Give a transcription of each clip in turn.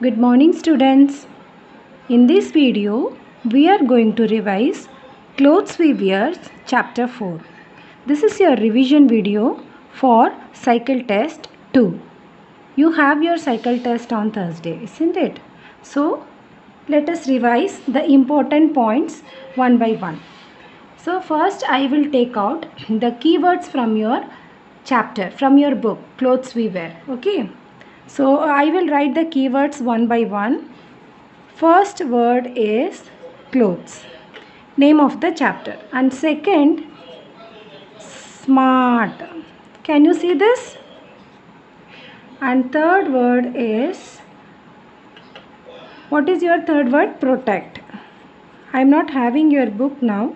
Good morning students. In this video, we are going to revise Clothes We Wear chapter 4. This is your revision video for cycle test 2. You have your cycle test on Thursday, isn't it? So, let us revise the important points one by one. So, first I will take out the keywords from your chapter, from your book, Clothes We Wear. Okay. So, I will write the keywords one by one. First word is clothes, name of the chapter. And second, smart. Can you see this? And third word is, what is your third word? Protect. I am not having your book now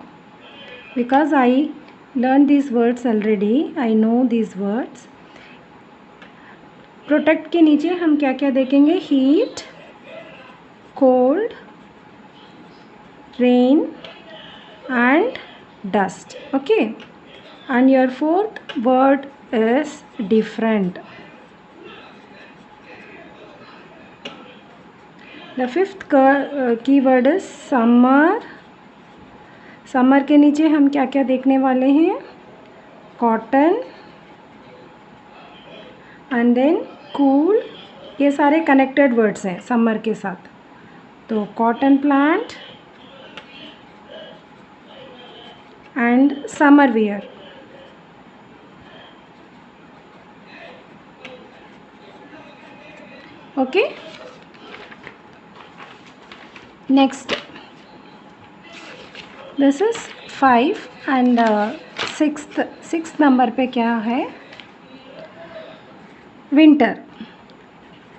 because I learned these words already. I know these words. Protect के नीचे हम क्या क्या देखेंगे? Heat, cold, rain and dust. Okay, and your fourth word is different. The fifth keyword is summer. Summer के नीचे हम क्या क्या देखने वाले हैं? Cotton and then cool. ये सारे connected words हैं summer के साथ. तो cotton plant and summer wear. Okay. Next, this is 5 and sixth number पे क्या है? विंटर.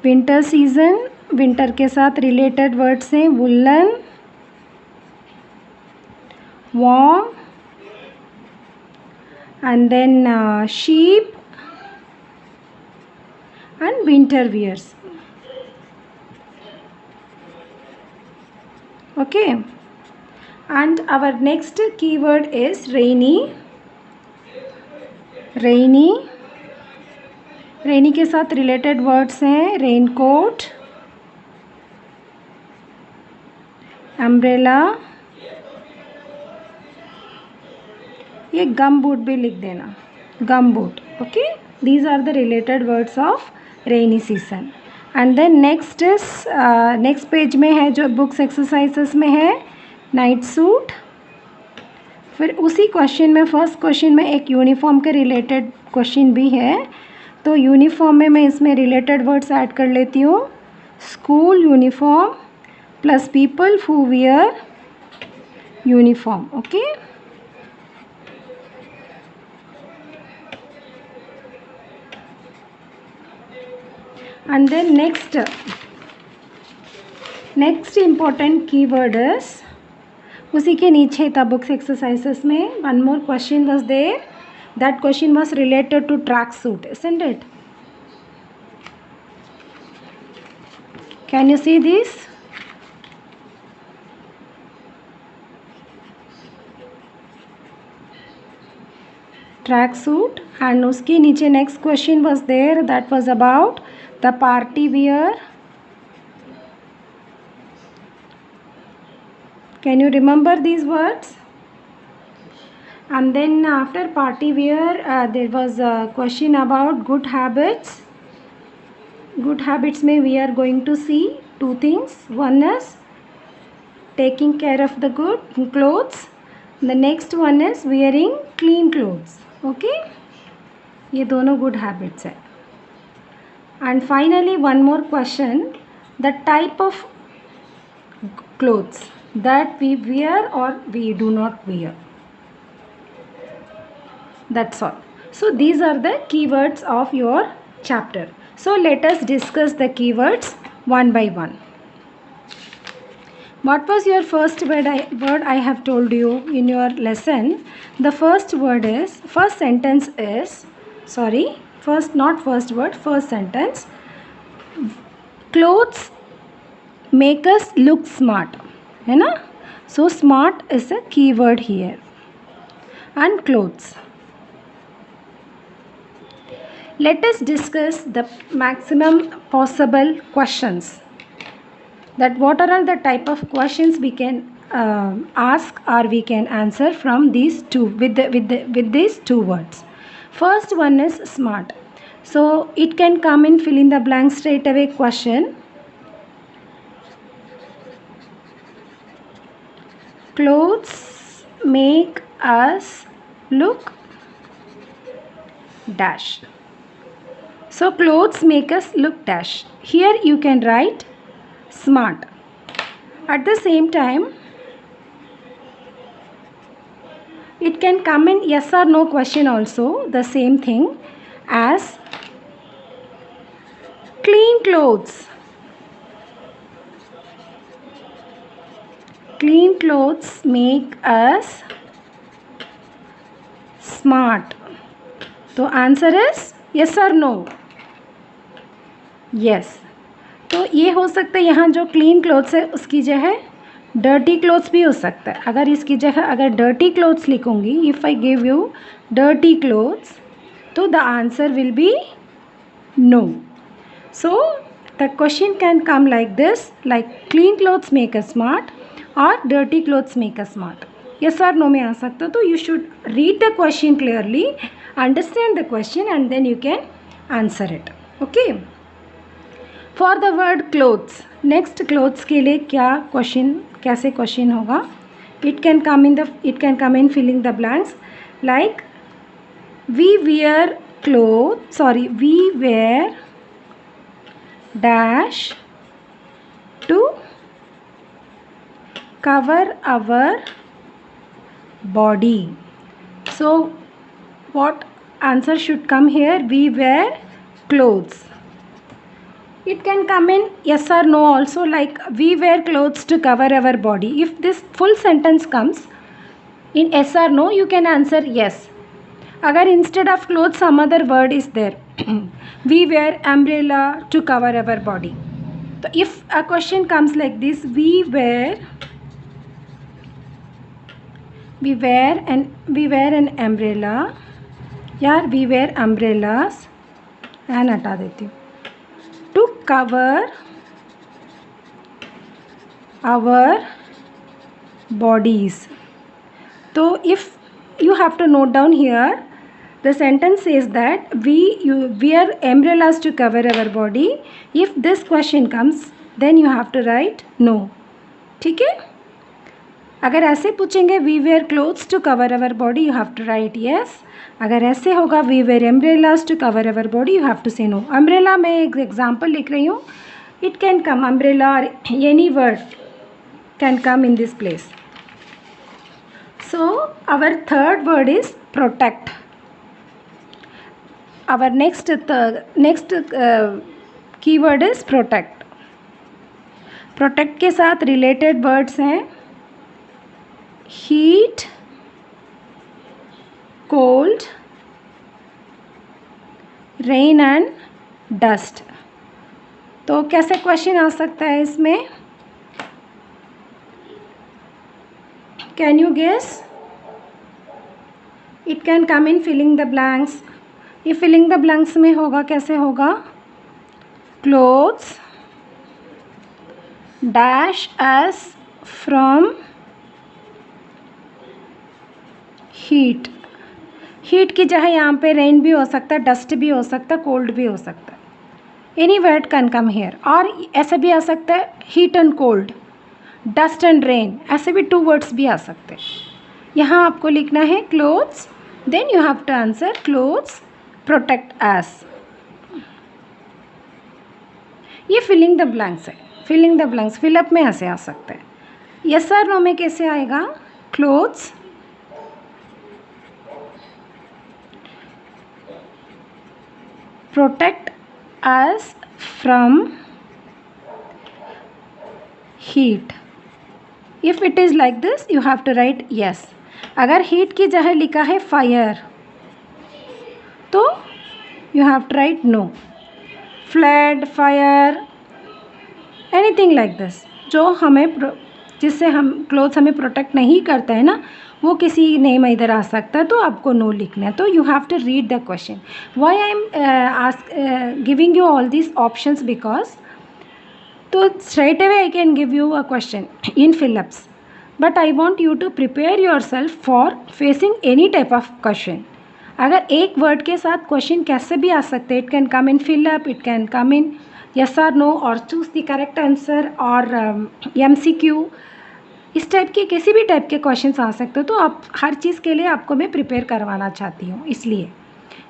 विंटर सीजन, विंटर के साथ रिलेटेड वर्ड्स हैं woollen, warm and then sheep and winter wears. Okay, and our next keyword is rainy. Rainy, rainy के साथ related words हैं raincoat, umbrella, ये गम बूट भी लिख देना, gum boot. Okay, these are the related words of rainy season. And then next is next page में है जो बुक्स एक्सरसाइजेस में है नाइट सूट. फिर उसी क्वेश्चन में फर्स्ट क्वेश्चन में एक यूनिफॉर्म के रिलेटेड क्वेश्चन भी है. तो यूनिफॉर्म में मैं इसमें रिलेटेड वर्ड्स ऐड कर लेती हूँ. School uniform plus people who wear uniform. Okay, and then next important keyword is, उसी के नीचे था बुक्स एक्सरसाइजेस में one more question was there. That question was related to track suit, isn't it? Can you see this? Track suit. And उसके नीचे next question was there, that was about the party wear. Can you remember these words? And then after party wear there was a question about good habits. Good habits में we are going to see two things. One is taking care of the good clothes. The next one is wearing clean clothes. Okay, ये दोनों good habits है. And finally one more question, the type of clothes that we wear or we do not wear. That's all. So these are the keywords of your chapter. So let us discuss the keywords one by one. What was your first word I have told you in your lesson? The first word is, first sentence is, sorry, first not first word, first sentence. Clothes make us look smart, है ना? So smart is a keyword here. And clothes. Let us discuss the maximum possible questions. that what are all the type of questions we can ask or we can answer from these two with these two words. First one is smart. So it can come in fill in the blank straight away question. Clothes make us look dash. So clothes make us look dash. Here you can write smart. At the same time, it can come in yes or no question also, the same thing as clean clothes. Clean clothes make us smart. तो answer is yes or no? yes. तो ये हो सकता है यहाँ जो clean clothes है उसकी जगह डर्टी क्लोथ्स भी हो सकता है. अगर इसकी जगह अगर डर्टी क्लोथ्स लिखूँगी, if I give you dirty clothes, तो the answer will be no. So the question can come like this, like clean clothes make us smart और dirty clothes make us smart. yes or no में आ सकता. तो you should read the question clearly, understand the question and then you can answer it. okay. for the word clothes, next clothes के लिए क्या question, कैसे question होगा? it can come in filling the blanks, like we wear dash to cover our body. So what answer should come here? We wear clothes. It can come in yes or no also, like we wear clothes to cover our body. If this full sentence comes in yes or no, you can answer yes. Agar instead of clothes some other word is there, we wear umbrella to cover our body. So if a question comes like this, we wear an umbrella, यार we wear umbrellas, N हटा देती हूँ, to cover our bodies. तो if you have to note down here, the sentence says that we wear umbrellas to cover our body. If this question comes, then you have to write no. ठीक है. अगर ऐसे पूछेंगे we wear clothes to cover our body, you have to write yes. अगर ऐसे होगा we wear umbrellas to cover our body, you have to say no. Umbrella में एक एग्जाम्पल लिख रही हूँ. इट कैन कम अम्ब्रेला और any word can come in this place. So our third word is protect. Our next key word is protect. Protect के साथ related words हैं heat, cold, rain and dust. तो कैसे question आ सकता है इसमें? Can you guess? It can come in filling the blanks. ये फिलिंग द ब्लैंक्स में होगा, कैसे होगा? Clothes dash s from heat. Heat की जगह यहाँ पे रेन भी हो सकता है, डस्ट भी हो सकता है, कोल्ड भी हो सकता है. Any word can come here. और ऐसे भी आ सकता है heat and cold, dust and rain, ऐसे भी टू वर्ड्स भी आ सकते हैं. यहाँ आपको लिखना है clothes, then you have to answer clothes protect s. ये फिलिंग द ब्लैंक्स है. फिलिंग द ब्लैंक्स फिलअप में ऐसे आ सकता है. यस और नो में कैसे आएगा? Clothes protect us from heat. If it is like this, you have to write yes. अगर heat की जगह लिखा है fire, तो you have to write no. Flood, fire, anything like this. जो हमें जिससे हम क्लोथ्स हमें प्रोटेक्ट नहीं करता है ना, वो किसी नेम इधर आ सकता है, तो आपको नो लिखना है. तो you have to read the question. Why I am giving you all this options, because तो straight away I can give you a question in fill-ups, but I want you to prepare yourself for facing any type of question. अगर एक word के साथ question कैसे भी आ सकते हैं, it can come in fill-up, it can come in yes or no और चूज द करेक्ट आंसर और MCQ, इस टाइप के किसी भी टाइप के क्वेश्चंस आ सकते हो। तो आप हर चीज़ के लिए आपको मैं प्रिपेयर करवाना चाहती हूँ, इसलिए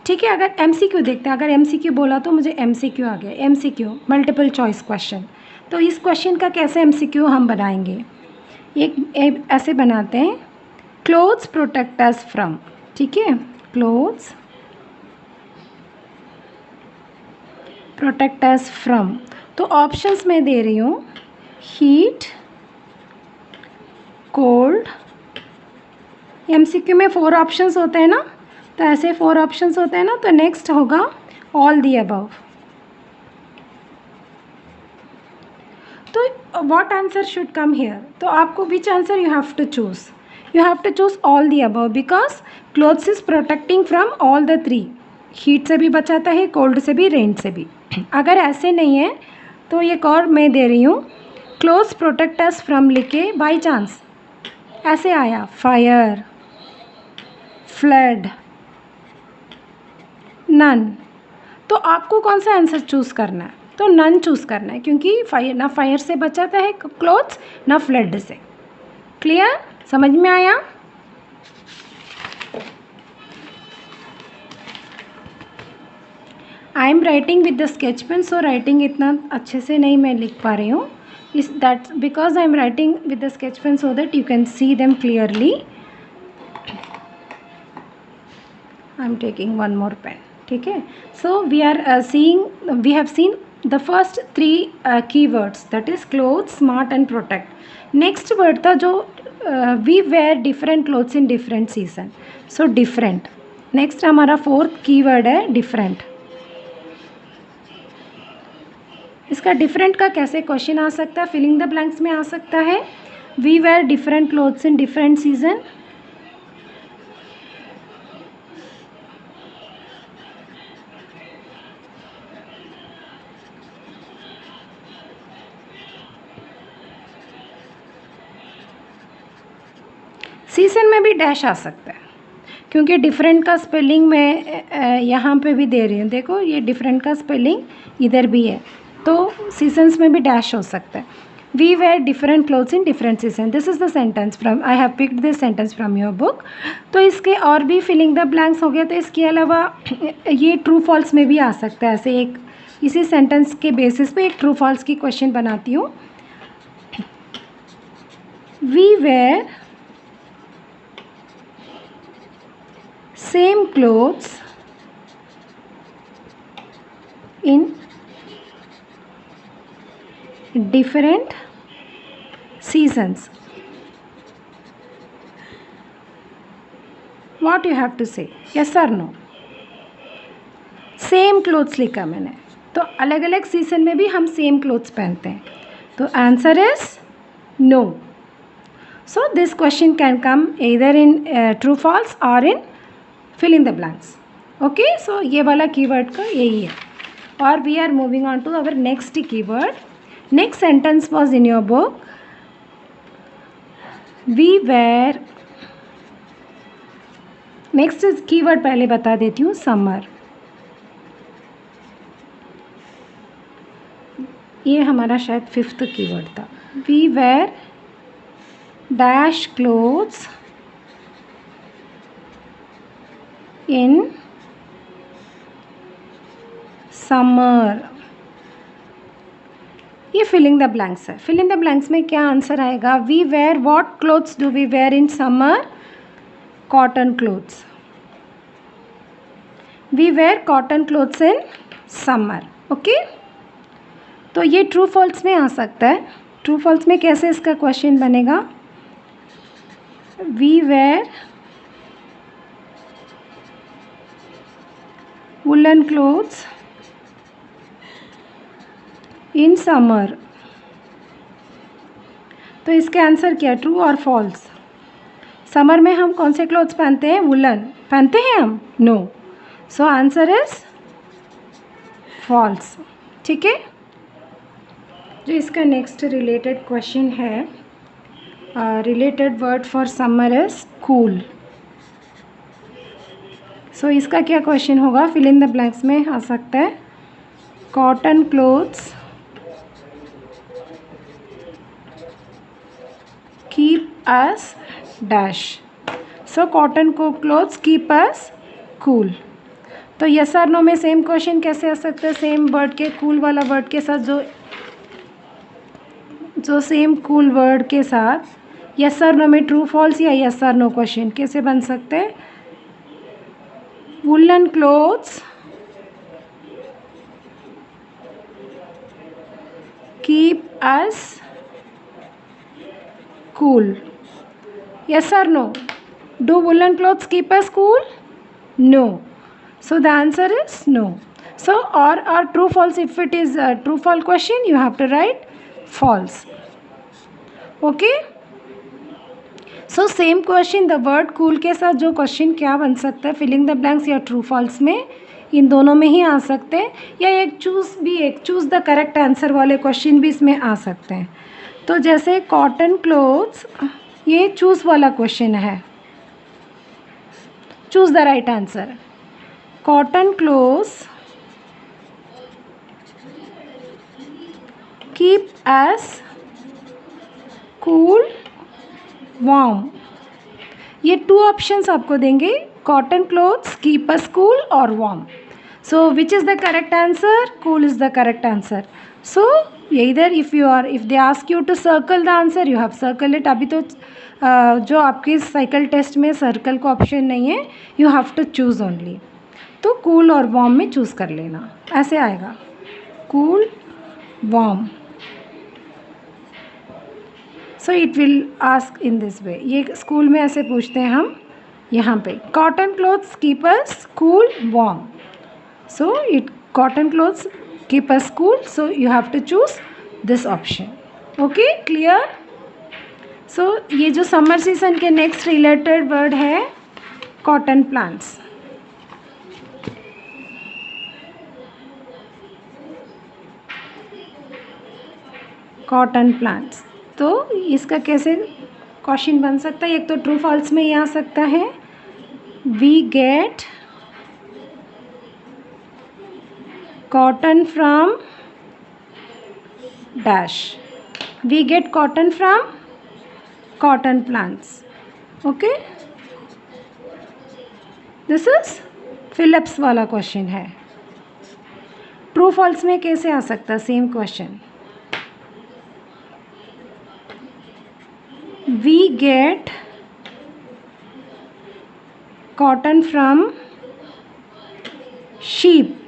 ठीक है। अगर MCQ देखते हैं, अगर MCQ बोला तो मुझे MCQ आ गया, MCQ मल्टीपल चॉइस क्वेश्चन। तो इस क्वेश्चन का कैसे MCQ हम बनाएंगे, एक ऐसे बनाते हैं, क्लोथ्स प्रोटेक्ट अस फ्रॉम, ठीक है, क्लोथ्स प्रोटेक्ट अस फ्रॉम। तो ऑप्शंस मैं दे रही हूँ, हीट, कोल्ड। MCQ में 4 ऑप्शंस होते हैं ना, तो ऐसे 4 ऑप्शंस होते हैं ना, तो नेक्स्ट होगा ऑल दी अबव। तो what answer should come here, तो आपको which answer you have to choose all the above, because clothes is protecting from all the 3, heat से भी बचाता है, कोल्ड से भी, रेन से भी। अगर ऐसे नहीं है तो एक और मैं दे रही हूँ, क्लोथ्स प्रोटेक्ट अस फ्रॉम लिखे बाई चांस ऐसे आया, फायर, फ्लड, नन, तो आपको कौन सा आंसर चूज़ करना है, तो नन चूज़ करना है, क्योंकि फायर ना फायर से बचाता है क्लोथ्स, ना फ्लड से। क्लियर, समझ में आया? I am writing with the sketch pen, so writing इतना अच्छे से नहीं मैं लिख पा रही हूँ, इस that because I am writing with the sketch pen so that you can see them clearly. I am taking one more pen, ठीक है। So we have seen the first 3 keywords, that is cloth, smart and protect. Next word था जो we wear different clothes in different season, so different. Next हमारा 4th keyword है different. इसका different का कैसे question आ सकता है, फिलिंग द ब्लैंक्स में आ सकता है, we wear different clothes in different season. Season में भी डैश आ सकता है, क्योंकि डिफरेंट का स्पेलिंग मैं यहाँ पे भी दे रही हूँ, देखो ये डिफरेंट का स्पेलिंग इधर भी है, तो सीजन्स में भी डैश हो सकता है। We wear different clothes in different season, this is the sentence from, I have picked this sentence from your book. तो इसके और भी फिलिंग द ब्लैंक्स हो गया, तो इसके अलावा ये ट्रू फॉल्स में भी आ सकता है। ऐसे एक इसी सेंटेंस के बेसिस पे एक ट्रू फॉल्स की क्वेश्चन बनाती हूँ। We wear same clothes in different seasons. What you have to say, yes or no? Same clothes लिखा मैंने, तो अलग अलग सीजन में भी हम सेम क्लोथ्स पहनते हैं, तो answer is no. So this question can come either in true false or in fill in the blanks. Okay, so ये वाला कीवर्ड का यही है। और we are moving on to our next keyword. Next sentence was in your book, we wear, next keyword पहले बता देती हूँ, समर। ये हमारा शायद 5th कीवर्ड था। We wear dash clothes in summer। ये फिलिंग द ब्लैंक्स है। फिलिंग द ब्लैंक्स में क्या आंसर आएगा, we wear what clothes do we wear in summer, cotton clothes. We wear cotton clothes in summer. Okay, तो ये true false में आ सकता है। ट्रू फॉल्स में कैसे इसका क्वेश्चन बनेगा, we wear woolen clothes in summer। तो इसके आंसर क्या, ट्रू और फॉल्स। समर में हम कौन से क्लोथ्स पहनते हैं, वुलन पहनते हैं हम, no. So answer is false. ठीक है, जो इसका नेक्स्ट रिलेटेड क्वेश्चन है, related word for summer is cool. So इसका क्या क्वेश्चन होगा, फिल इन द ब्लैंक्स में आ सकता है। कॉटन क्लोथ्स कीप अस डैश। सो कॉटन को क्लोथ्स कीप अस कूल। तो यस और नो में सेम क्वेश्चन कैसे आ सकता है, सेम वर्ड के कूल वाला वर्ड के साथ जो सेम कूल वर्ड के साथ यस और नो में ट्रू फॉल्स या यस और नो क्वेश्चन कैसे बन सकते हैं। Woollen clothes keep us cool. Yes or no? Do woolen clothes keep us cool? No. So the answer is no. So or true false, if it is a true false question you have to write false. Okay. So same question, the word cool के साथ जो question क्या बन सकता है, filling the blanks या true false में, इन दोनों में ही आ सकते हैं, या एक चूज़ द करेक्ट आंसर वाले क्वेश्चन भी इसमें आ सकते हैं। तो जैसे कॉटन क्लोथ्स, ये चूज़ वाला क्वेश्चन है, choose the right answer. Cotton clothes keep us cool warm. ये टू ऑप्शंस आपको देंगे, cotton clothes keep us cool और warm. So which is the correct answer? Cool is the correct answer. So either if they ask you to circle the answer you have circle it। अभी तो जो आपके cycle test में circle का option नहीं है, you have to choose only। तो cool और वार्म में चूज़ कर लेना, ऐसे आएगा cool warm. So it will ask in this way, ये स्कूल में ऐसे पूछते हैं हम। यहाँ पे cotton clothes keep us cool warm, so it cotton clothes keep us cool, so you have to choose this option। okay, clear? so ये जो समर सीजन के नेक्स्ट रिलेटेड वर्ड है कॉटन प्लांट्स। कॉटन प्लांट्स, तो इसका कैसे question बन सकता है, एक तो ट्रू फॉल्स में ये आ सकता है, we get cotton from dash। we get cotton from cotton plants। okay, this is fill ups वाला क्वेश्चन है। ट्रू फॉल्स में कैसे आ सकता है same question, we get cotton from sheep,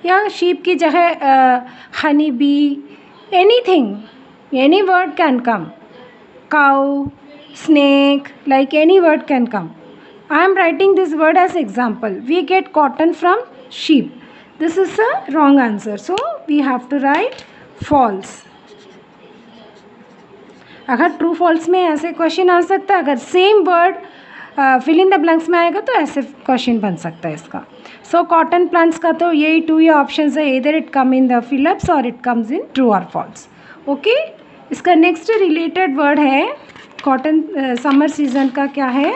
या शीप की जगह honey bee, anything, any word can come, cow, snake, like any word can come. I am writing this word as example, we get cotton from sheep, this is a wrong answer, so we have to write false. अगर true false में ऐसे question आ सकता है, अगर same word fill in the blanks में आएगा तो ऐसे क्वेश्चन बन सकता है इसका। सो कॉटन प्लांट्स का तो यही टू ये ऑप्शन है, इधर it come in the fill ups और इट कम्स इन ट्रू और फॉल्स। ओके, इसका नेक्स्ट रिलेटेड वर्ड है कॉटन समर सीजन का, क्या है,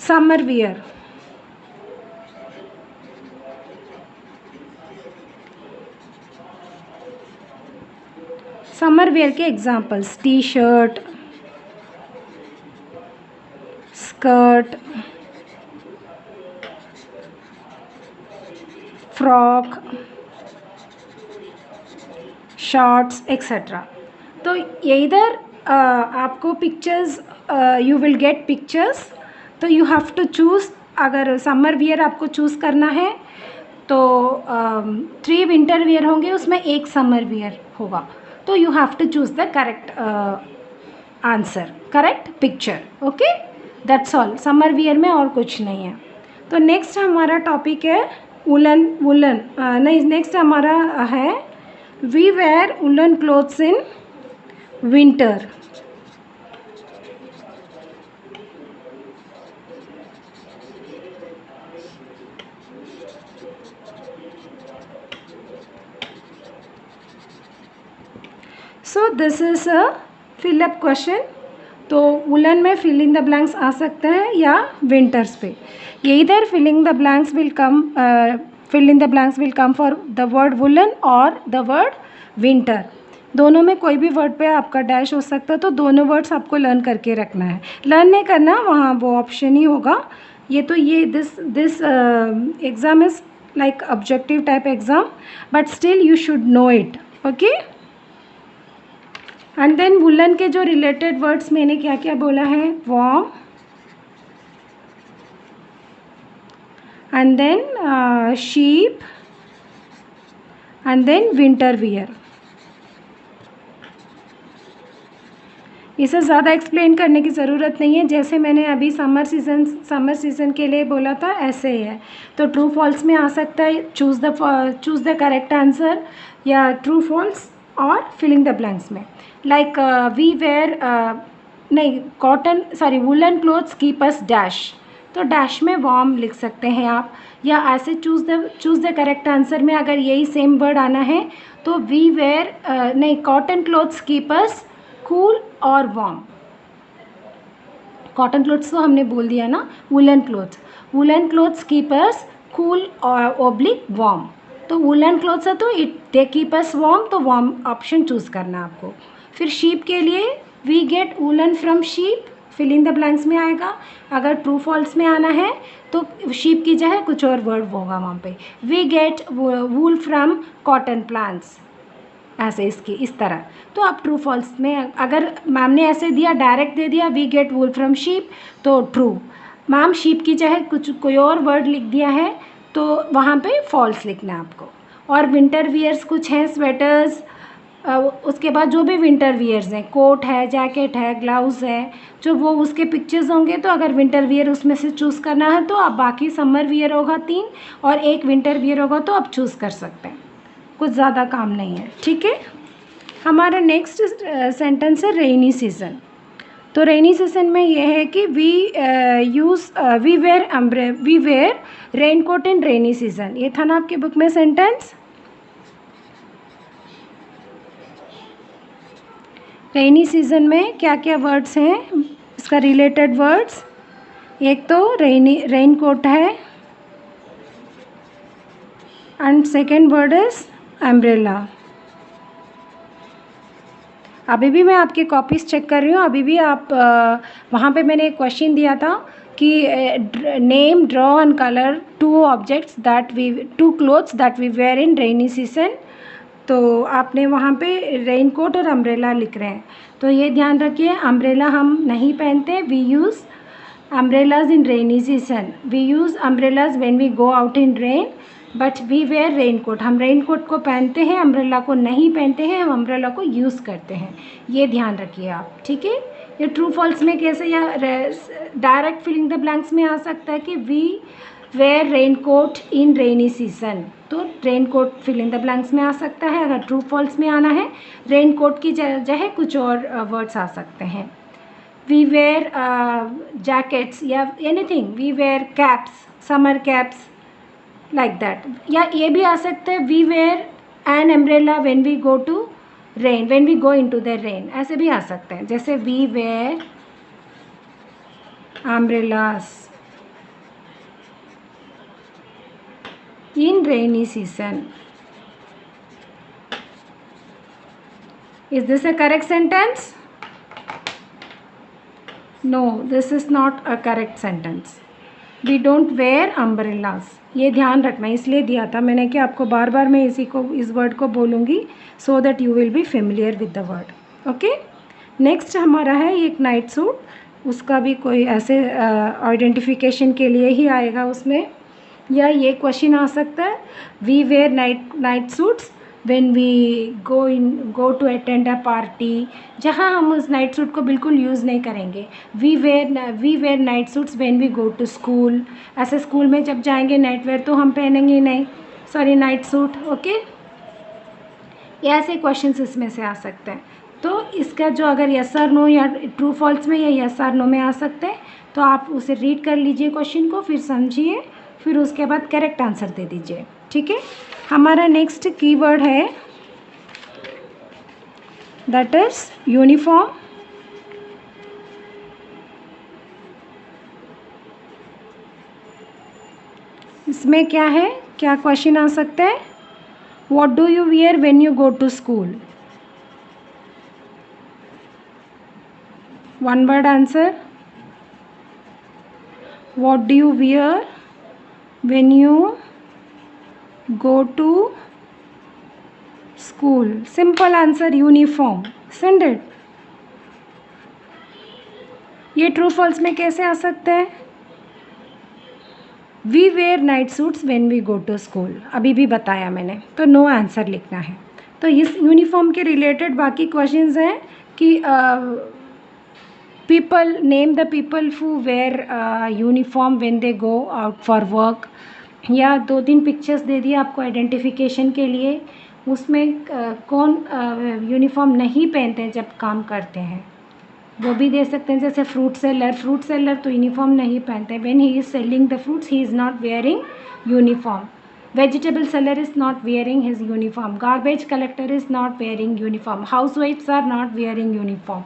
समर वियर। समर वियर के examples, T shirt, skirt, frock, shorts etcetera. तो ये इधर आपको pictures, you will get pictures, तो यू हैव टू चूज़। अगर समर वियर आपको चूज़ करना है तो 3 विंटर वियर होंगे, उसमें एक समर वियर होगा, तो you have to choose the correct answer, correct picture. Okay, that's all, summer wear में और कुछ नहीं है। तो नेक्स्ट हमारा टॉपिक है वुलन नहीं, नेक्स्ट हमारा है we wear woollen clothes in winter. So this is a fill up question. तो वुलन में फिलिंग द ब्लैंक्स आ सकते हैं या विंटर्स पे। ये इधर filling the blanks will come for the word woollen और द वर्ड विंटर। दोनों में कोई भी वर्ड पे आपका डैश हो सकता है, तो दोनों वर्ड्स आपको लर्न करके रखना है। लर्न नहीं करना, वहाँ वो ऑप्शन ही होगा। ये तो ये this exam is like objective type exam, but still you should know it, okay. And then woollen के जो रिलेटेड वर्ड्स मैंने क्या क्या बोला है, warm, and then sheep, and then winter wear. इसे ज़्यादा एक्सप्लेन करने की ज़रूरत नहीं है, जैसे मैंने अभी समर सीज़न के लिए बोला था ऐसे ही है। तो ट्रू फॉल्स में आ सकता है, चूज़ द करेक्ट आंसर, या ट्रू फॉल्स और फिलिंग द ब्लैंक्स में। लाइक वी वेयर नहीं cotton sorry woollen clothes keep अस डैश, तो डैश में वार्म लिख सकते हैं आप, या ऐसे चूज़ द करेक्ट आंसर में अगर यही सेम वर्ड आना है तो वी वेयर नहीं cotton clothes keep us cool और वार्म। कॉटन क्लोथ्स तो हमने बोल दिया ना, woollen clothes keep us cool और ओब्लिक वार्म। तो वुलन क्लोथ्स है तो दे कीप अस वार्म, तो वार्म ऑप्शन चूज़ करना आपको। फिर शीप के लिए we get woollen from sheep, filling the blanks में आएगा। अगर ट्रू फॉल्स में आना है तो शीप की जगह कुछ और वर्ड होगा वहाँ पे। We get wool from cotton plants, ऐसे इसकी इस तरह। तो अब ट्रू फॉल्स में अगर मैम ने ऐसे दिया डायरेक्ट दे दिया we get wool from sheep, तो ट्रू। मैम शीप की जगह कोई और वर्ड लिख दिया है तो वहाँ पे फॉल्स लिखना है आपको। और विंटर वियर्स कुछ हैं, स्वेटर्स, उसके बाद जो भी विंटर वियर्स हैं, कोट है, जैकेट है, ग्लव्स है, जो वो उसके पिक्चर्स होंगे, तो अगर विंटर वियर उसमें से चूज़ करना है तो आप बाकी समर वियर होगा 3 और एक विंटर वियर होगा तो आप चूज़ कर सकते हैं, कुछ ज़्यादा काम नहीं है, ठीक है। हमारा नेक्स्ट सेंटेंस है रेनी सीज़न। तो रेनी सीज़न में ये है कि we wear rain coat in rainy season. ये था ना आपकी बुक में सेंटेंस। रेनी सीज़न में क्या क्या वर्ड्स हैं, इसका रिलेटेड वर्ड्स, एक तो रेन कोट है, and second word is umbrella. अभी भी मैं आपकी कॉपीज़ चेक कर रही हूँ, अभी भी आप वहाँ पे मैंने एक क्वेश्चन दिया था कि name, draw and colour two clothes that we wear in rainy season. तो आपने वहाँ पे रेन कोट और अम्ब्रेला लिख रहे हैं, तो ये ध्यान रखिए अम्ब्रेला हम नहीं पहनते। We use umbrellas in rainy season, we use umbrellas when we go out in rain, but we wear rain coat. हम रेन कोट को पहनते हैं, अम्ब्रेला को नहीं पहनते हैं, हम अम्ब्रेला को यूज़ करते हैं, ये ध्यान रखिए आप, ठीक है। ये ट्रू फॉल्स में कैसे, या डायरेक्ट फिलिंग द ब्लैंक्स में आ सकता है कि we wear rain coat in rainy season, तो rain coat filling the blanks में आ सकता है। अगर ट्रू फॉल्स में आना है रेन कोट की जगह कुछ और वर्ड्स आ सकते हैं। वी वेयर जैकेट्स या anything, we wear caps, summer caps, like that. या ये भी आ सकते हैं we wear an umbrella when we go to rain, when we go into the rain, ऐसे भी आ सकते हैं। जैसे we wear umbrellas in rainy season. Is this a correct sentence? No, this is not a correct sentence. We don't wear umbrellas, ये ध्यान रखना, इसलिए दिया था मैंने कि आपको बार बार मैं इस वर्ड को बोलूँगी सो that you will be familiar with the word, okay. Next हमारा है एक नाइट सूट, उसका भी कोई ऐसे आइडेंटिफिकेशन के लिए ही आएगा उसमें, या ये क्वेश्चन आ सकता है we wear night suits when we go to attend a party, जहाँ हम उस नाइट सूट को बिल्कुल यूज़ नहीं करेंगे। We wear night suits when we go to school, ऐसे स्कूल में जब जाएंगे नाइट वेयर तो हम पहनेंगे नहीं, सॉरी नाइट सूट, ओके। ये ऐसे क्वेश्चंस इसमें से आ सकते हैं। तो इसका जो अगर यस और नो या ट्रू फॉल्स में या यस और नो में आ सकते हैं, तो आप उसे रीड कर लीजिए क्वेश्चन को, फिर समझिए, फिर उसके बाद करेक्ट आंसर दे दीजिए, ठीक है। हमारा नेक्स्ट कीवर्ड है दैट इज यूनिफॉर्म। इसमें क्या है, क्या क्वेश्चन आ सकते हैं? What do you wear when you go to school? One word answer, what do you wear when you go to school? Simple answer uniform, isn't it? ये true false में कैसे आ सकते हैं? We wear night suits when we go to school, अभी भी बताया मैंने, तो नो आंसर लिखना है। तो इस यूनिफॉर्म के रिलेटेड बाकी क्वेश्चंस हैं कि people name the people who where uniform when they go out for work, या 2-3 पिक्चर्स दे दिए आपको आइडेंटिफिकेशन के लिए, उसमें कौन यूनिफॉर्म नहीं पहनते हैं जब काम करते हैं, वो भी दे सकते हैं। जैसे फ्रूट सेलर तो यूनिफॉर्म नहीं पहनते, when he is selling the fruits he is not wearing uniform. Vegetable seller is not wearing his uniform, garbage collector is not wearing uniform, हाउस वाइफ्स आर नॉट वेयरिंग यूनिफॉर्म।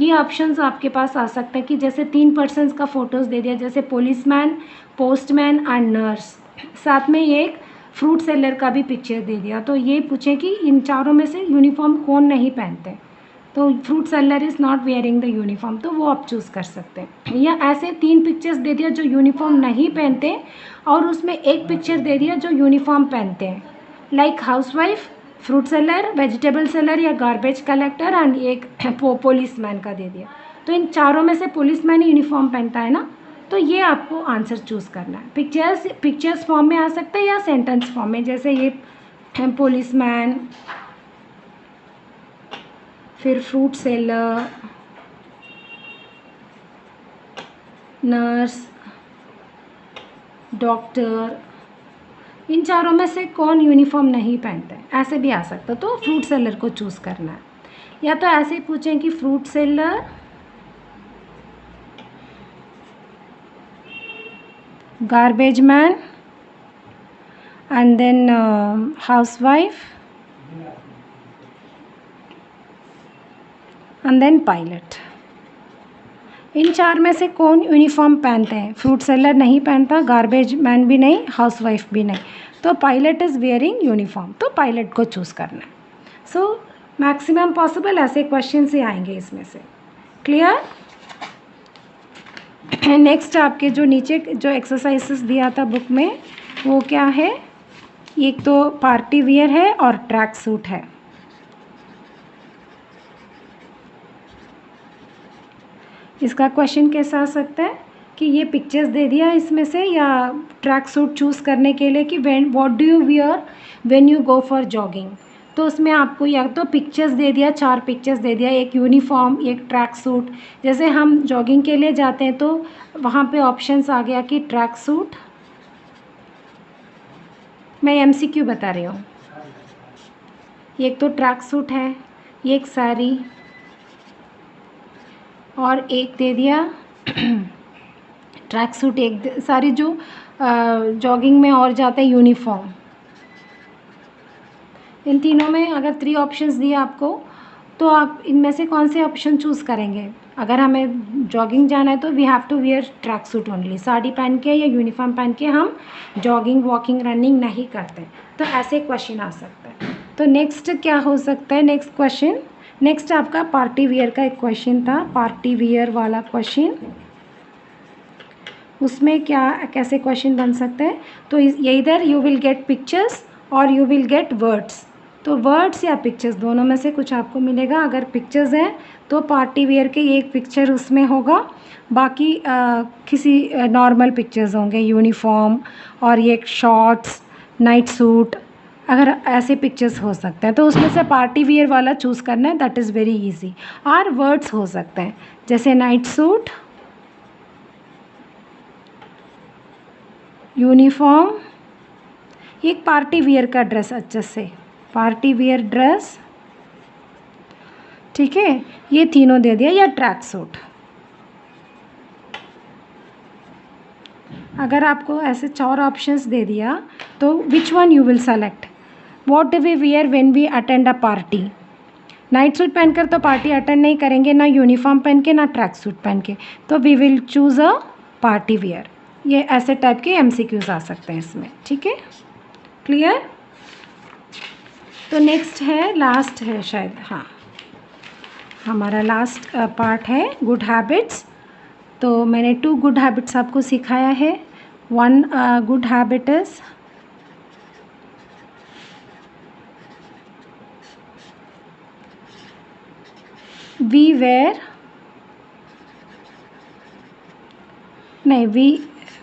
ये options आपके पास आ सकते हैं कि जैसे 3 पर्सन्स का फोटोज़ दे दिया, जैसे पुलिसमैन, पोस्टमैन एंड नर्स, साथ में एक फ्रूट सेलर का भी पिक्चर दे दिया, तो ये पूछे कि इन चारों में से यूनिफॉर्म कौन नहीं पहनते, तो fruit seller is not wearing the uniform, तो वो आप चूज़ कर सकते हैं। या ऐसे 3 पिक्चर्स दे दिया जो यूनिफॉर्म नहीं पहनते और उसमें एक पिक्चर दे दिया जो यूनिफॉर्म पहनते हैं, like housewife, fruit seller, vegetable seller या गार्बेज कलेक्टर एंड एक पुलिसमैन का दे दिया, तो इन चारों में से पुलिसमैन यूनिफॉर्म पहनता है ना, तो ये आपको आंसर चूज़ करना है। पिक्चर्स फॉर्म में आ सकते हैं या सेंटेंस फॉर्म में, जैसे ये पुलिसमैन, फिर फ्रूट सेलर, नर्स, डॉक्टर, इन चारों में से कौन यूनिफॉर्म नहीं पहनते, ऐसे भी आ सकता, तो फ्रूट सेलर को चूज़ करना है। या तो ऐसे ही पूछें कि fruit seller, garbage man and then housewife and then pilot, in 4 में से कौन यूनिफॉर्म पहनते हैं? फ्रूट सेलर नहीं पहनता, गार्बेज मैन भी नहीं, हाउसवाइफ भी नहीं, तो पायलट इज़ वेयरिंग यूनिफॉर्म, तो पायलट को चूज़ करना है। सो मैक्सिमम पॉसिबल ऐसे क्वेश्चन से आएंगे इसमें से। क्लियर? नेक्स्ट आपके जो नीचे जो एक्सरसाइजेस दिया था बुक में, वो क्या है? एक तो पार्टी वियर है और ट्रैक सूट है। इसका क्वेश्चन कैसा आ सकता है कि ये पिक्चर्स दे दिया इसमें से, या ट्रैक सूट चूज़ करने के लिए कि what do you wear when you go for jogging, तो उसमें आपको या तो पिक्चर्स दे दिया, 4 पिक्चर्स दे दिया, एक यूनिफॉर्म, एक ट्रैक सूट। जैसे हम जॉगिंग के लिए जाते हैं तो वहाँ पे ऑप्शंस आ गया कि ट्रैक सूट, मैं MCQ बता रही हूँ, एक तो ट्रैक सूट है, एक साड़ी, और एक दे दिया ट्रैक सूट, एक सारी जो जॉगिंग में और जाते हैं यूनिफॉर्म। इन तीनों में अगर 3 ऑप्शंस दिए आपको, तो आप इनमें से कौन से ऑप्शन चूज़ करेंगे? अगर हमें जॉगिंग जाना है तो we have to wear track suit only, sari पहन के या यूनिफॉर्म पहन के हम जॉगिंग, वॉकिंग, रनिंग नहीं करते, तो ऐसे क्वेश्चन आ सकते हैं। तो नेक्स्ट क्या हो सकता है? नेक्स्ट क्वेश्चन, नेक्स्ट आपका पार्टी वियर का एक क्वेश्चन था, पार्टी वियर वाला क्वेश्चन, उसमें क्या कैसे क्वेश्चन बन सकते हैं? तो ये इधर यू विल गेट पिक्चर्स और यू विल गेट वर्ड्स, तो वर्ड्स या पिक्चर्स दोनों में से कुछ आपको मिलेगा। अगर पिक्चर्स हैं तो पार्टी वियर के एक पिक्चर उसमें होगा, बाकी किसी नॉर्मल पिक्चर्स होंगे, यूनिफॉर्म और ये शॉर्ट्स, नाइट सूट, अगर ऐसे पिक्चर्स हो सकते हैं तो उसमें से पार्टी वियर वाला चूज़ करना है, दैट इज़ वेरी इजी। और वर्ड्स हो सकते हैं जैसे नाइट सूट, यूनिफॉर्म, एक पार्टी वियर का ड्रेस, अच्छे से पार्टी वियर ड्रेस, ठीक है, ये तीनों दे दिया, या ट्रैक सूट। अगर आपको ऐसे 4 ऑप्शंस दे दिया तो which one you will select? What do we wear when we attend a party? Night suit पहनकर तो पार्टी अटेंड नहीं करेंगे, ना यूनिफॉर्म पहन के, ना ट्रैक सूट पहन के, तो we will choose a party wear. ये ऐसे टाइप के MCQs आ सकते हैं इसमें, ठीक है, क्लियर। तो नेक्स्ट है, लास्ट है शायद, हाँ हमारा लास्ट पार्ट है गुड हैबिट्स। तो मैंने 2 गुड हैबिट्स आपको सिखाया है। 1 good habit is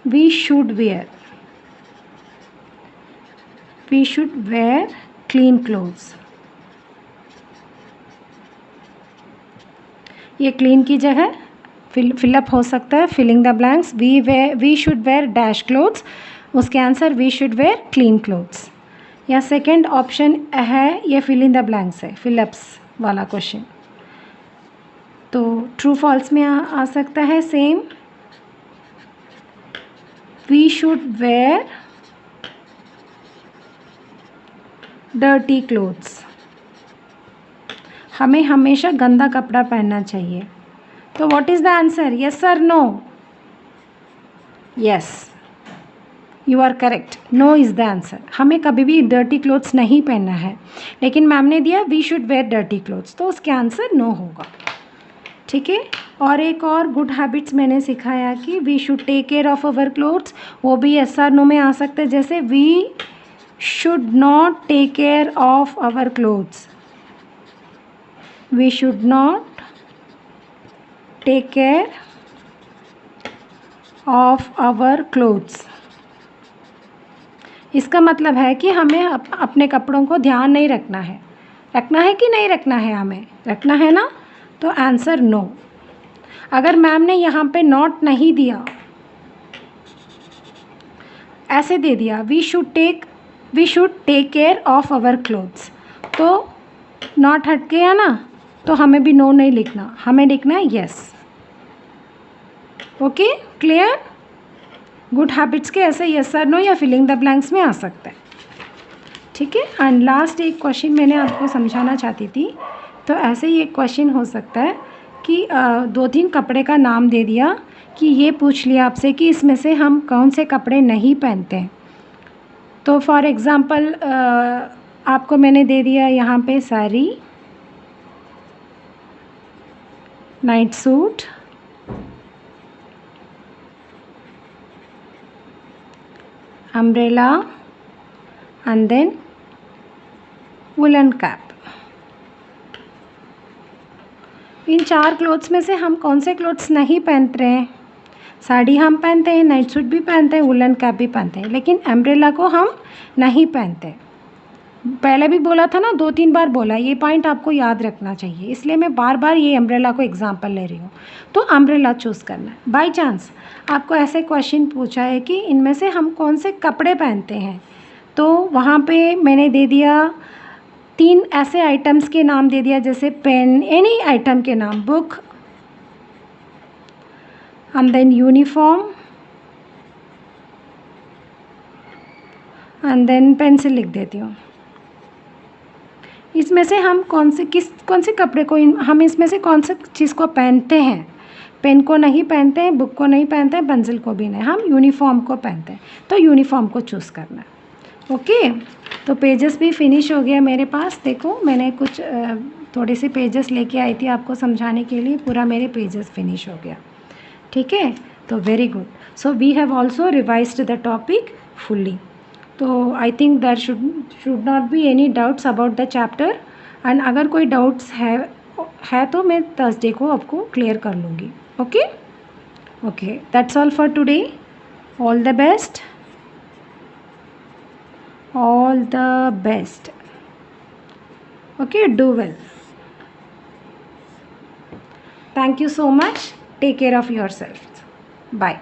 we should wear clean clothes। ये क्लीन की जगह फिलअप हो सकता है, filling the blanks. We should wear dash clothes, उसके answer we should wear clean clothes. या सेकेंड ऑप्शन है, ये फिल इन द ब्लैंक्स है, फिलअप्स वाला क्वेश्चन, तो ट्रू फॉल्स में आ सकता है same. We should wear dirty clothes, हमें हमेशा गंदा कपड़ा पहनना चाहिए। तो what is the answer, yes और no? Yes, you are correct, no is the answer. हमें कभी भी डर्टी क्लोथ्स नहीं पहनना है, लेकिन मैम ने दिया we should wear dirty clothes, तो उसके आंसर नो होगा, ठीक है। और एक और गुड हैबिट्स मैंने सिखाया कि we should take care of our clothes, वो भी यस और नो में आ सकता है। जैसे we should not take care of our clothes, we should not take care of our clothes. इसका मतलब है कि हमें अपने कपड़ों को ध्यान नहीं रखना है। रखना है कि नहीं रखना है, हमें रखना है ना, तो आंसर नो। अगर मैम ने यहाँ पे नॉट नहीं दिया, ऐसे दे दिया we should take care of our clothes, तो नॉट हट गया ना, तो हमें भी नो नहीं लिखना, हमें लिखना है yes. Okay, clear. Good habits के ऐसे यस और नो या फिलिंग द ब्लैंक्स में आ सकता है, ठीक है। एंड लास्ट एक क्वेश्चन मैंने आपको समझाना चाहती थी। तो ऐसे ही एक क्वेश्चन हो सकता है कि 2-3 कपड़े का नाम दे दिया, कि ये पूछ लिया आपसे कि इसमें से हम कौन से कपड़े नहीं पहनते हैं। तो फॉर एग्ज़ाम्पल आपको मैंने दे दिया यहाँ पे sari, night suit, umbrella and then woollen cap. इन 4 क्लोथ्स में से हम कौन से क्लोथ्स नहीं पहन रहे हैं? साड़ी हम पहनते हैं, नाइट सूट भी पहनते हैं, वुलन कैप भी पहनते हैं, लेकिन अम्ब्रेला को हम नहीं पहनते। पहले भी बोला था ना, 2-3 बार बोला, ये पॉइंट आपको याद रखना चाहिए, इसलिए मैं बार बार ये अम्ब्रेला को एग्जांपल ले रही हूँ। तो अम्ब्रेला चूज़ करना है। बाई चांस आपको ऐसे क्वेश्चन पूछा है कि इनमें से हम कौन से कपड़े पहनते हैं, तो वहाँ पे मैंने दे दिया 3 ऐसे आइटम्स के नाम दे दिया, जैसे पेन, एनी आइटम के नाम, book and then uniform and then pencil लिख देती हूँ। इसमें से हम कौन से कपड़े को हम इसमें से कौन से चीज़ को पहनते हैं? पेन को नहीं पहनते हैं, बुक को नहीं पहनते हैं, पेंसिल को भी नहीं, हम यूनिफॉर्म को पहनते हैं, तो यूनिफॉर्म को चूज़ करना है। ओके, तो पेजेस भी फिनिश हो गया मेरे पास। देखो मैंने कुछ थोड़े से पेजेस लेके आई थी आपको समझाने के लिए, पूरा मेरे पेजेस फिनिश हो गया, ठीक है। तो very good, so we have also revised the topic fully. तो I think there should not be any doubts about the chapter, and अगर कोई डाउट्स है तो मैं थर्सडे को आपको क्लियर कर लूँगी। Okay okay, that's all for today. All the best, all the best. Okay, do well. Thank you so much. Take care of yourself. Bye.